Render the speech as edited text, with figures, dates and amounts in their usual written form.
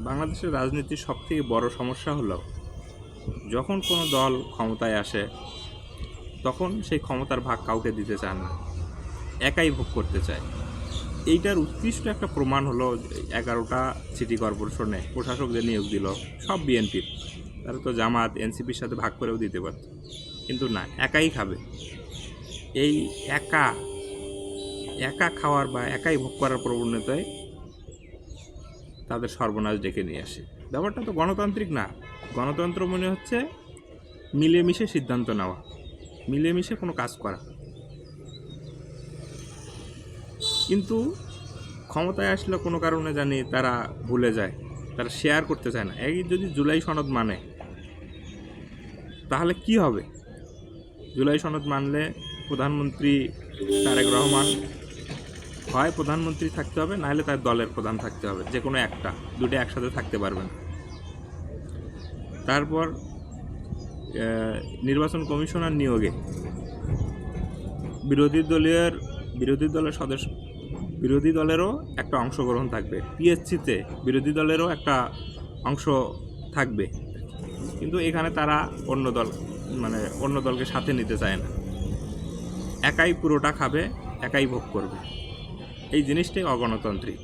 বাংলাদেশের রাজনীতির সবথেকে বড় সমস্যা হলো যখন কোনো দল ক্ষমতায় আসে তখন সেই ক্ষমতার ভাগ কাউকে দিতে চান না, একাই ভোগ করতে চায়। এইটার উৎকৃষ্ট একটা প্রমাণ হলো 11টা সিটি কর্পোরেশনে প্রশাসকদের নিয়োগ দিল সব বিএনপির। তারা তো জামাত এনসিপির সাথে ভাগ করেও দিতে পারত, কিন্তু না, একাই খাবে। এই একা একা খাওয়ার বা একাই ভোগ করার প্রবণতায় তাদের সর্বনাশ ডেকে নিয়ে আসে। ব্যাপারটা তো গণতান্ত্রিক না। গণতন্ত্র মনে হচ্ছে মিলেমিশে সিদ্ধান্ত নেওয়া, মিলেমিশে কোনো কাজ করা। কিন্তু ক্ষমতায় আসলে কোনো কারণে জানি তারা ভুলে যায়, তারা শেয়ার করতে চায় না। এই যদি জুলাই সনদ মানে তাহলে কি হবে? জুলাই সনদ মানলে প্রধানমন্ত্রী তারেক রহমান হয় প্রধানমন্ত্রী থাকতে হবে, নাহলে তার দলের প্রধান থাকতে হবে, যে কোনো একটা, দুটো একসাথে থাকতে পারবেন। তারপর নির্বাচন কমিশনার নিয়োগে বিরোধী দলেরও একটা অংশগ্রহণ থাকবে। পিএসসিতে বিরোধী দলেরও একটা অংশ থাকবে, কিন্তু এখানে তারা অন্য দলকে সাথে নিতে চায় না, একাই পুরোটা খাবে, একাই ভোগ করবে। এই জিনিসটাই অগণতান্ত্রিক।